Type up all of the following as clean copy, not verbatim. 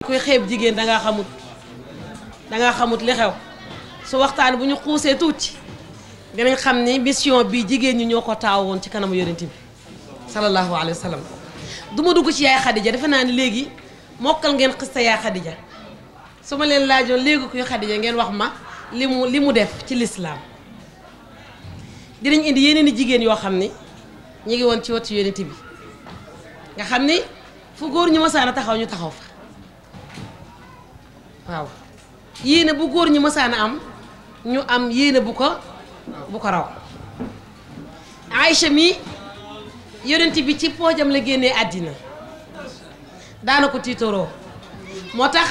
kuy xeeb jigéen dangaa xamut li xew su waxtaan bu ñu xuusee tuuti dinañ xam ni mission bi jigéen ñi ñoo ko taawoon ci kanamu yonent bi sallallahu alayhi wa sallam. du ma dugg ci yaay Xadija defe naa ni léegi mokkal ngeen xista yaay Xadija su ma leen laajoon léegi kuy Xadija ngeen wax ma li mu def ci lislaam. dinañ indi yeneen i jigéen yoo xam ni ñu ngi woon ci wetu yonent bi nga xam ni fu góor ñu mësaan a taxaw ñu taxaw fa waaw yéene bu góor ñi mësaan a am ñu am yéene bu ko raw. Aïcha mi yonent bi ci poojam la génnee àddina daana ko tiitoroo moo tax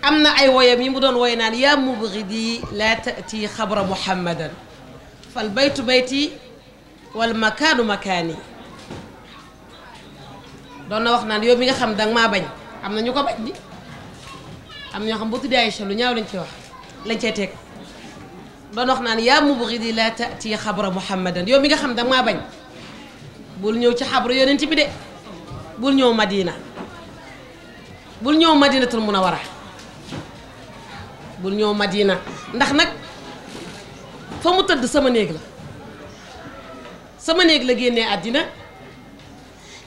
am na ay woyam yi mu doon woy naan yaa mubridi laa tati xabra muhammadan fal baytu bayti wal makaanu makaani doon na wax naan yow mi nga xam danga maa bañ am na ñu ko bañ di am na ñoo xam boo tuddee Aïcha lu ñaaw lañ ci wax lañ cay teg doon wax naan yaa mubridi laa tati xabra muhammadan yow mi nga xam danga maa bañ bul ñëw ci xabra yonent bi de bul ñëw Madina bul ñëw Madinatul Munawwara bul ñëw Madina ndax nag fa mu tëdd sama néeg la génnee àddina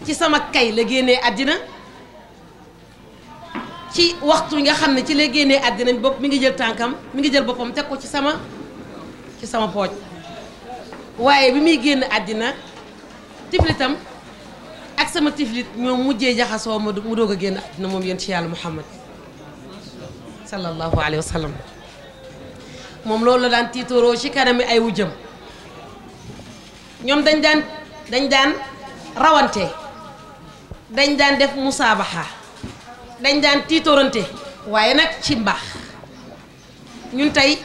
ci sama kay la génnee àddina ci waxtu nga xam ne ci la génnee àddina bopp mi ngi jël tànkam mi ngi jël boppam teg ko ci sama pooj waaye bi muy génn àddina tiflitam ak sama tiflit ñoo mujjee jaxasoo mu doog a génn àddina moom yéen ci yàlla Muhammad sallallahu alayhi wa sallam moom loolu la daan tiitoroo ci kanami ay wujjam ñoom dañ daan rawante dañ daan def musaabaxa dañ daan tiitorante waaye nag ci mbaax ñun tey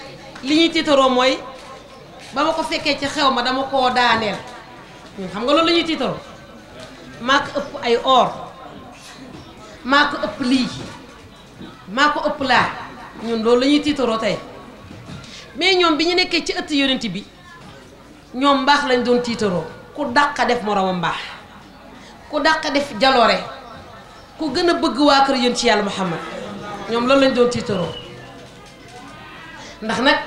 li ñuy tiitoroo mooy ba ma ko fekkee ci xew ma dama koo daaneel ñun xam nga loolu la ñuy tiitoroo maa ko ëpp ay or maa ko ëpp lii maa ko ëpp laa ñun loolu la ñuy tiitaroo tey mais ñoom bi ñu nekkee ci ëtt yonent bi ñoom mbaax lañ doon tiitaroo ku dàq def moromam mbaax ku dàq def jaloore ku gën a bëgg waa kër yonent ci yàlla Muhammad ñoom loolu lañ doon tiitaroo ndax nag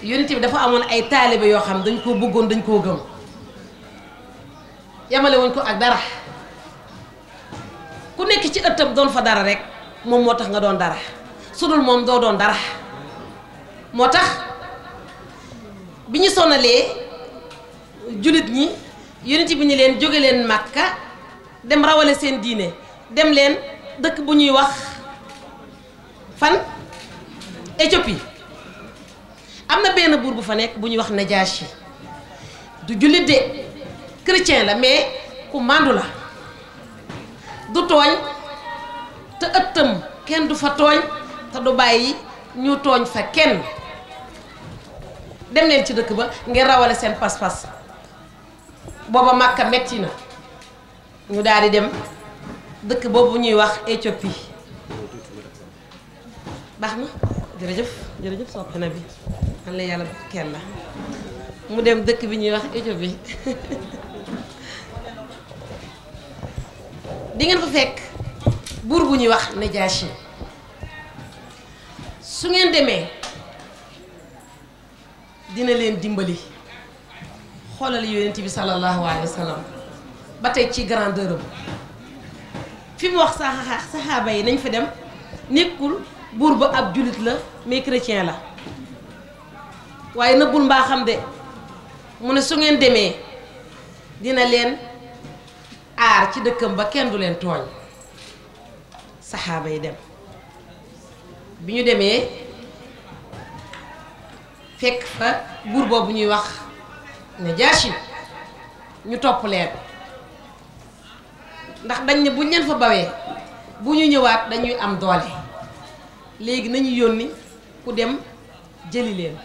yonent bi dafa amoon ay taalibe yoo xam dañ koo bëggoon dañ koo gëm yamale wuñ ko ak dara ku nekk ci ëttam doon fa dara rek moom moo tax nga doon dara su dul moom doo doon dara moo tax bi ñu sonalee jullit ñi yonent bi ñu leen jóge leen Màkka dem rawale seen diine dem leen dëkk bu ñuy wax fan Éthiopie am na benn buur bu fa nekk bu ñuy wax Najaashi du jullit de chrétien la mais ku màndu la du tooñ te ëttam kenn du fa tooñ te du bàyyi ñu tooñ fa kenn dem leen ci dëkk ba ngir rawale seen pas-pas booba Màkka metti na ñu daal di dem dëkk boobu ñuy wax Éthiopie baax na jërëjëf soppe na bi man la yàlla kenn la mu dem dëkk bi ñuy wax Éthiopie di ngeen fa fekk buur bu ñuy wax Najaashi su ngeen demee dina leen dimbali xoolal yonent bi sallallahu alayhi wa sallam ba tey ci grandeur am fi mu wax saxaaba yi nañ fa dem nekkul buur ba ab jullit la mais chrétien la waaye nëbbul mbaa xam de mu ne su ngeen demee dina leen aar ci dëkkam ba kenn du leen tooñ saxaaba yi dem bi ñu demee fekk fa buur boobu ñuy wax Najaashi ñu topp leen ndax dañ ne buñ leen fa bawee bu ñu ñëwaat dañuy am doole léegi nañu yónni ku dem jëli leen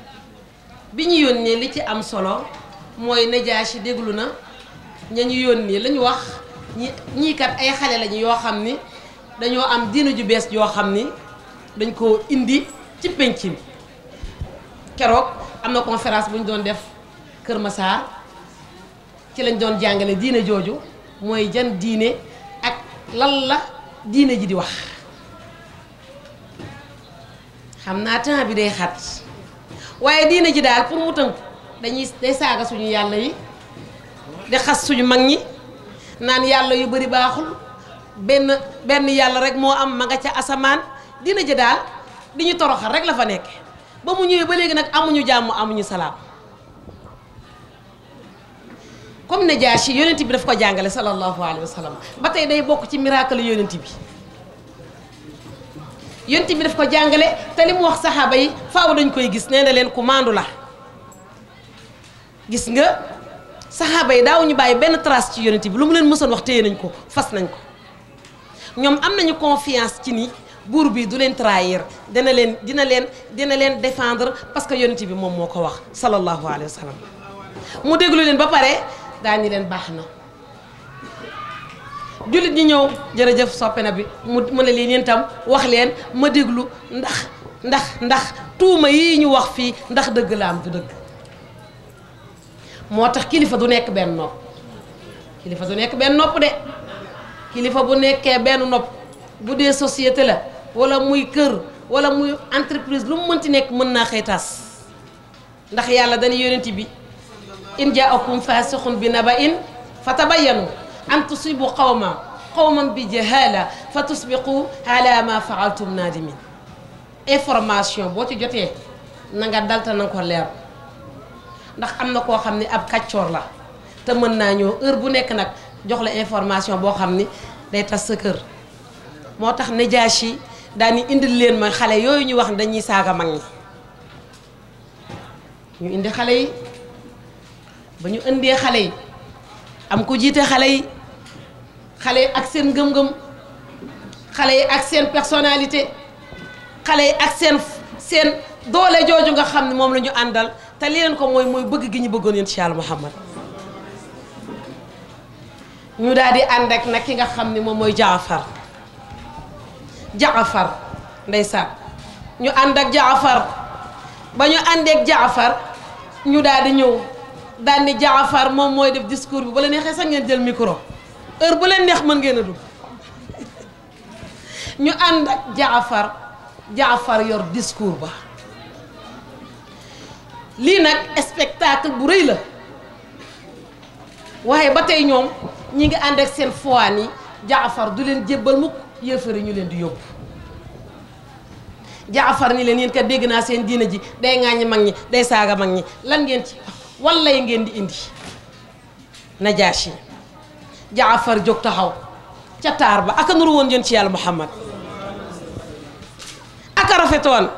bi ñu yónnee li ci am solo mooy Najaashi déglu na ña ñu yónnee la ñu wax ñii kat ay xale lañu yoo xam ni dañoo am diina ju bees yoo xam ni dañ koo indi ci penc mi keroog am na conférence bu ñu doon def Kër Massar ci lañ doon jàngale diine jooju mooy jan diine ak lan la diine ji di wax xam naa temps bi day xat waaye diine ji daal pour mu tënk day saaga suñu yàlla yi di xas suñu mag ñi naan yàlla yu bari baaxul benn yàlla rek moo am ma nga ca asamaan diine ji daal di ñu toroxal rek la fa nekk ba mu ñëwee ba léegi nag amuñu jàmm amuñu salaam comme Najaashi yonent bi daf ko jàngale sallallahu alayhi wa sallam ba tey day bokk ci miracle yonent bi daf ko jàngale te li mu wax saxaaba yi faaw dañ koy gis nee na leen ku maandu la gis nga saxaaba yi daawuñu bàyyi benn trace ci yonent bi lu mu leen mësoon wax téye nañ ko fas nañ ko ñoom am nañu confiance ci ni buur bi du leen trahir dina leen défendre parce que yonent bi moom moo ko wax sallallahu alayhi wa sallam mu déglu leen ba pare daañu leen baax na jullit ñi ñëw jërëjëf soppe na bi mu ne leen yéen tam wax leen ma déglu ndax tuuma yi ñu wax fii ndax dëgg la am du dëgg moo tax kilifa du nekk benn nopp de kilifa bu nekkee benn nopp bu dee société la wala muy kër wala muy entreprise lu mu mënti nekk mën naa xëy tas ndax yàlla dañu yonent bi in jaakum faasiqun bi naba'in fatabayyanu an tusibu qawman bi jahala fa tusbiqu ala ma faaltum nadimin information boo ci jotee na nga dalta na nga ko leer ndax am na koo xam ne ab kàccoor la te mën naa ñëw heure bu nekk nag jox la information boo xam ni day tas sa kër moo tax Najaashi daani indil leen mooy xale yooyu ñu wax ne dañuy saaga mag ñi ñu indi xale yi ba ñu indee xale yi am ku jiite xale yi ak seen ngëm-ngëm xale yi ak seen personnalité xale yi ak seen doole jooju nga xam ne moom la ñu àndal te li leen ko mooy bëgg gi ñu bëggoon yonent Yàlla Muhammad ñu daal di ànd ak nag ki nga xam ne moom mooy Jaafar ndeysaan ñu ànd ak Jaafar ba ñu àndeek Jaafar ñu daal di ñëw daal ni Jaafar moom mooy def discours bi ba la neexee sax ngeen jël micro heure bu leen neex mën ngeen a dugg ñu ànd ak Jaafar yor discours ba lii nag spectacle bu rëy la waaye ba tey ñoom ñi ngi ànd ak seen foine yi Jaafar du leen jébbal mukk yëfëri ñu leen di yóbbu Jaafar ni leen yéen kat dégg naa seen diina ji day ŋaañi mag ñi day saaga mag ñi lan ngeen ci wallay ngeen di indi Najaashi Jaafar jóg taxaw ca taar ba aka nuru woon yonent Yàlla Muhammad aka rafetoon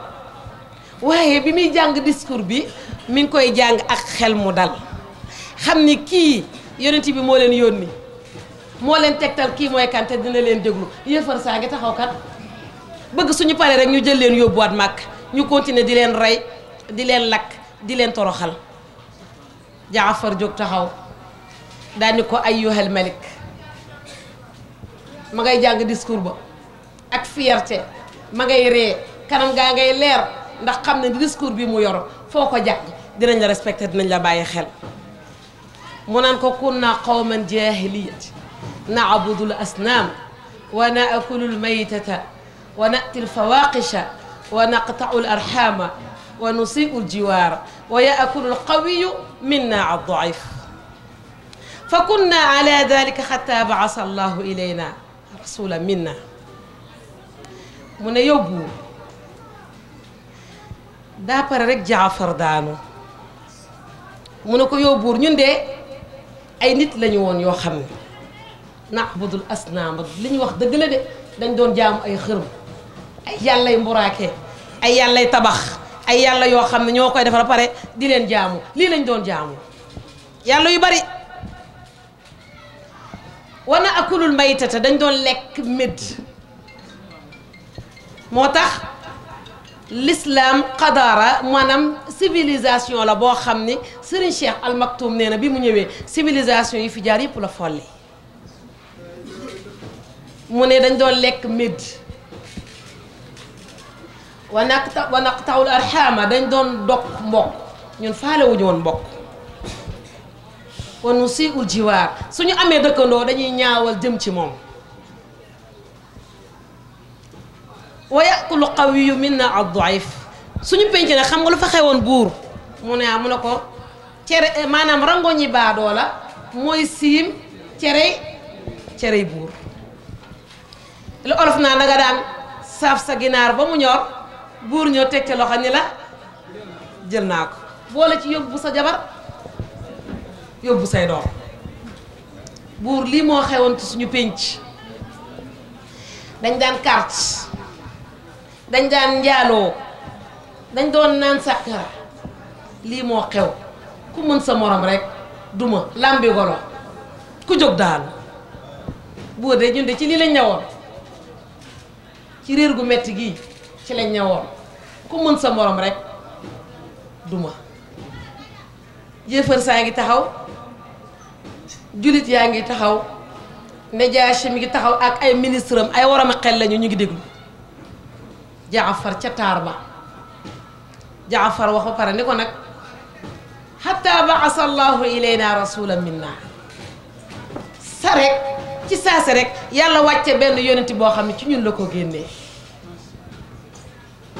waaye bi muy jàng discours bi mi ngi koy jàng ak xel mu dal xam ni kii yonent bi moo leen yónni moo leen tegtal kii mooy kan te dina leen déglu yëfar saa ngi taxaw kat bëgg suñu paree rek ñu jël leen yóbbuwaat màkk ñu continuer di leen rey di leen lakk di leen toroxal Jaafar jóg taxaw daani ko ayyuhal malik ma ngay jàng discours ba ak fierté ma ngay ree kanam gaa ngay leer ndax xam ne discours bi mu yor foo ko jàng dinañ la respecté dinañ la bàyyi xel mu naan ko kunna qawman jahiliyati na'budu al asnaam wa na'kulu al maytata wa na'ti al fawaqisha wa naqta'u al arhama wa nusi'u al jiwaar wa ya'kulu al qawiyyu minna ad da'if fa kunna ala dhalika hatta ba'atha allahu ilayna rasulan minna mu ne yóbbu daa pare rek Jaafar daanu mu ne ko yow buur ñun de ay nit lañu woon yoo xam ne na'budul asnaam li ñu wax dëgg la de dañ doon jaamu ay xërëm ay yàllay mburaake ay yàllay tabax ay yàlla yoo xam ne ñoo koy defar pare di leen jaamu lii lañ doon jaamu yàlla yu bari wa na'kulul maytata dañ doon lekk médd moo tax l'islam qadara maanaam civilisation la boo xam ni Serigne Cheikh Al Maktoum nee na bi mu ñëwee civilisation yi fi jaar yëpp la folli mu ne dañ doon lekk médd wa naqta'ul arhama dañ doon dog mbokk ñun faale wuñu woon mbokk wa nusi'ul jiwaar suñu amee dëkkandoo dañuy ñaawal jëm ci moom yaqulu qawiyu minna ad-da'if suñu penc nag xam nga lu fa xewoon buur mu ne mu ne ko cere maanaam rangoñi baadoo la mooy siim cerey buur lu olof naa nga daan saaf sa ginaar ba mu ñor buur ñoo teg ca loxo ni la jël naa ko boole ci yóbbu sa jabar yóbbu say doom buur lii moo xewoon ci suñu pénc dañ daan carte dañ daan njaaloo dañ doon naan sàkkara lii moo xew ku mën sa morom rek duma làmbi golo ku jóg daal buur de ñun de ci lii lañ ñëwoon ci réer gu metti gii ci lañ ñëwoon ku mën sa morom rek duma yéefar saa ngi taxaw jullit yaa ngi taxaw Najaashi mi ngi taxaw ak ay ministre am ay waram a xel lañu ñu ngi déglu Jaafar ca taar ba Jaafar wax ba pare ni ko nag hatta ba'asa Allahu ilayna rasulan minna sa rek ci saase rek yàlla wàcce benn yonenti boo xam ne ci ñun la ko génnee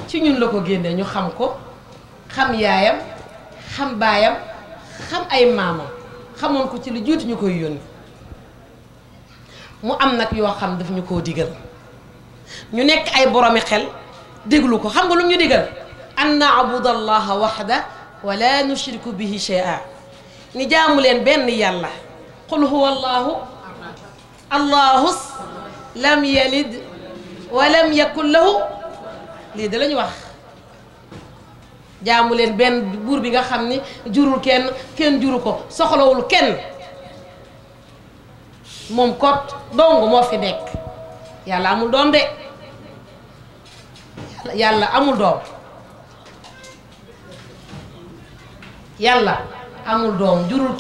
ci ñun la ko génnee ñu xam ko xam yaayam xam baayam xam ay maamam xamoon ko ci lu jiitu ñu koy yónni mu am nag yoo xam daf ñu koo digal ñu nekk ay boromi xel déglu ko xam nga lu ñu digal an na'budu allaha waxda wala nushriku bihi shay'a ni jaamu leen benn yàlla qul huwa allahu lam yalid wa lam yakun lahu lii da la ñu wax jaamu leen benn buur bi nga xam ni jurul kenn juru ko soxlawul kenn moom kot dong moo fi nekk yàlla amul doom de yàlla amul doom yàlla amul doom jurul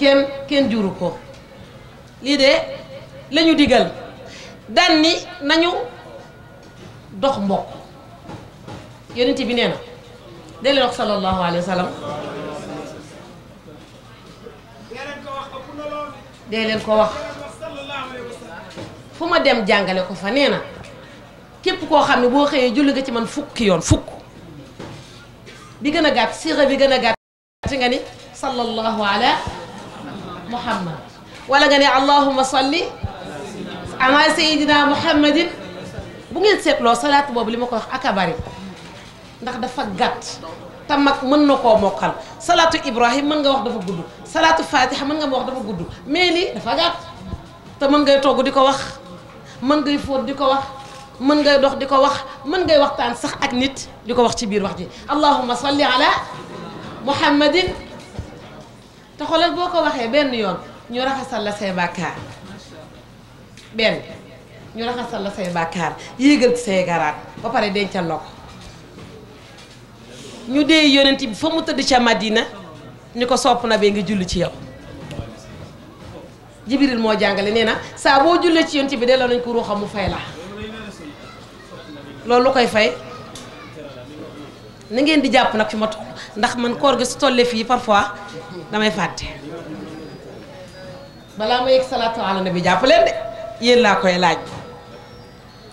kenn juru ko lii de lañu digal daan ni nañu dox mbokk yonent bi nee na dee leen wax sallallahu alayhi wa sallam dee leen ko wax fu ma dem jàngale ko fa nee na képp koo xam ne boo xëyee julli nga ci man fukki yoon fukk bi gën a gàtt siira bi gën a gàtt nga ni sallallahu ala muhammad wala nga ne allahumma salli ala sayidina muhammadin bu ngeen seetloo salaat boobu li ma ko wax aka bari ndax dafa gàtt te mag mën na koo mokkal salaatu ibrahim mën nga wax dafa gudd salaatu fatiha mën nga ma wax dafa gudd mais lii dafa gàtt te mën ngay togg di ko wax mën ngay fóot di ko wax mën ngay dox di ko wax mën ngay waxtaan sax ak nit di ko wax ci biir wax ji allahumma salli ala muhammadin te xoolal boo ko waxee benn yoon ñu raxasal la say bàkkaar benn ñu raxasal la say bàkkaar yéegal ci say garaat ba pare dencal la ko ñu dee yonent bi fa mu tëdd ca Madina ni ko sopp na bee nga julli ci yow Jibril moo jàngale nee na saa boo jullee ci yonent bi delloo nañ ko ruuxam mu fay la loolu lu koy fay na ngeen di jàpp nag fi ma toll ndax man koor gi su tollee fii parfois damay fàtte balaa ma yegg salaatu ala nabi jàpp leen de yéen laa koy laaj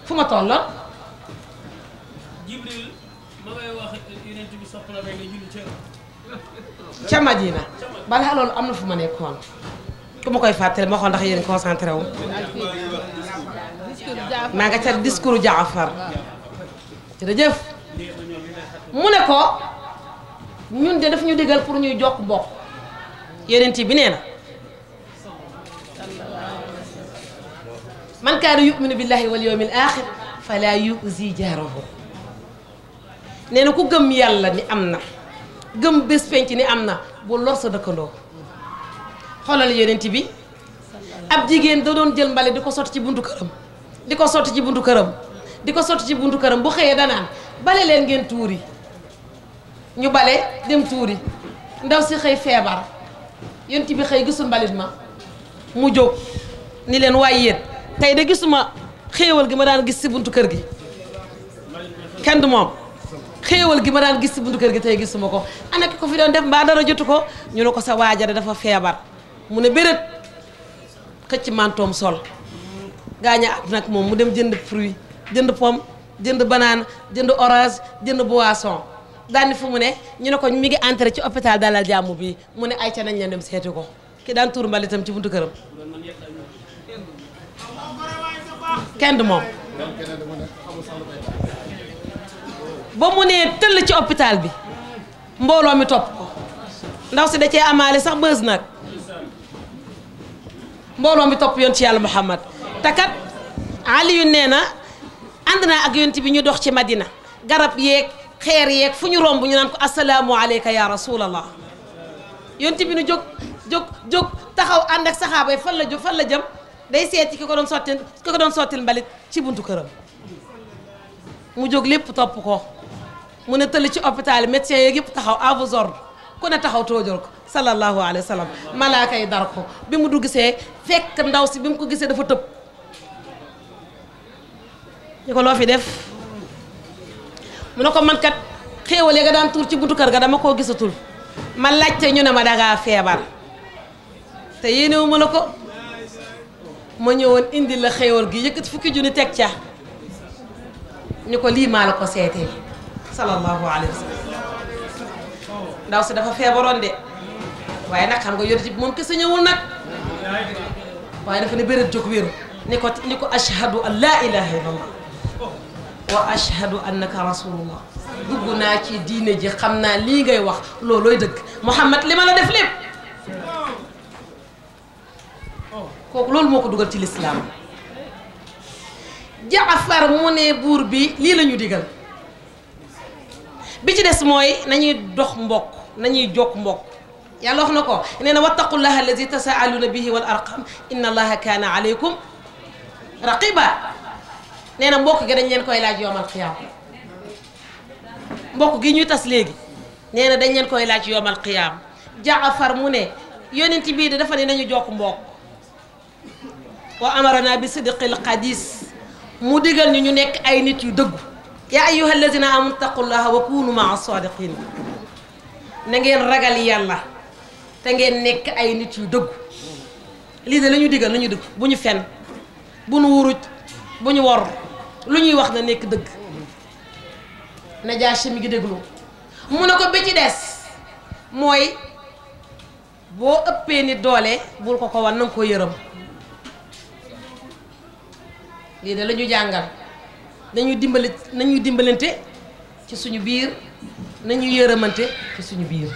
fu ma tolloon Jibril ma ngay wax yonent bi sopp na nga julli ca Madina balaa loolu am na fu ma nekkoon ku ma koy fàttali ma xool ndax yéen concentré wu maa nga ca discours Jaafar jërëjëf mu ne ko ñun de daf ñu digal pour ñuy jokk mbokk yonent bi nee na man kaana yuminu billahi wal yawmil axir fala yuzi jaarahu nee na ku gëm yàlla ni am na gëm bés penc ni am na bu lor sa dëkkandoo xoolal yonent bi ab jigéen da doon jël mbale di ko sotti ci buntu këram di ko sotti ci buntu këram di ko sotti ci buntu këram bu xëyee danaan bale leen ngeen tuuri ñu bale dem tuuri ndaw si xëy feebar yonent bi xëy gisul mbalit ma mu jóg ni leen waaye yéen tey de gisuma xéewal gi ma daan gis si buntu kër gi kenn du moom xéewal gi ma daan gis si buntu kër gi tey gisuma ko ana ki ko fi doon def mbaa dara jotu ko ñu ne ko sa waajare dafa feebar mu ne béret xëcc mantoom sol gaaña at nag moom mu dem jënd fruit jënd pomme jënd banaan jënd orange jënd boisson daal ni fu mu ne ñu ne ko mi ngi entré ci hôpital Dalal Jàmm bi mu ne ay ca nañ leen dem seeti ko ki daan tuur mbalitam ci buntu këram kenn du moom ba mu ne tëll ci hôpital bi mbooloo mi topp ko ndaw si da cee amaale sax bës nag mbooloo mi topp yoon ci yàlla Muhammad te kat Aliyu nee na ànd naa ak yonent bi ñu dox ci Madina garab yeeg xeer yeeg fu ñu romb ñu naan ko asalaamu aleyka ya rasulallah yonent bi nu jóg taxaw ànd ak saxaaba yi fan la jëm day seeti ki ko doon sottil mbalit ci buntu këram mu jóg lépp topp ko mu ne tëll ci hôpital médecin yeeg yëpp taxaw à vos ordres ku ne taxaw toojal ko sallallahu alayhi wa sallam malaaka yi dar ko bi mu dugg see fekk ndaw si bi mu ko gisee dafa tëb ñu ko loo fi def mu ne ko man kat xéewale nga daan tuur ci buntu kër ga dama koo gisatul ma laajte ñu ne ma dangaa feebar te yéenewu ma la ko ma ñëwoon indi la xéewal gi yëkkati fukki junni teg ca ñu ko lii maa la ko seetee sallallahu alayhi wa sallam ndaw si dafa feebaroon de waaye nag xam nga yonent bi moom kese ñëwul nag waaye dafa ne béréb jóg wéru ni ko ashhadu an laa ilaha illallah wa ashhadu annaka rasulullah dugg naa ci diine ji xam naa lii ngay wax loolooy dëgg Muhammad li ma la def lépp kooku loolu moo ko dugal ci lislaam Jaafar mu ne buur bi lii la ñu digal bi ci des mooy nañuy dox mbokk nañuy jokk mbokk yàlla wax na ko nee na wattaqullaha allazi tasaaluna bihi wal arqam inna allaha kaana alaykum raqiba nee na mbokk gi dañ leen koy laaj yowmal qiyaam mbokk gi ñuy tas léegi nee na dañ leen koy laaj yowmal qiyaam Jaafar mu ne yonent bii de dafa ne nañu jokk mbokk wa amarana bi sidqil qadis mu digal ñu nekk ay nit yu dëggu yaa ayyuha allazina amanu taqullaha wa kunu maa sadiqin na ngeen ragal yàlla te ngeen nekk ay nit yu dëggu lii de la ñu digal nañu dëgg bu ñu fen bu ñu wuruj bu ñu wor lu ñuy wax na nekk dëgg Najaasi mi ngi déglu mu ne ko bi ci des mooy boo ëppee nit doole bul ko wan na nga ko yërëm lii de la ñu jàngal nañuy dimbalante ci suñu biir nañu yërëmante ci suñu biir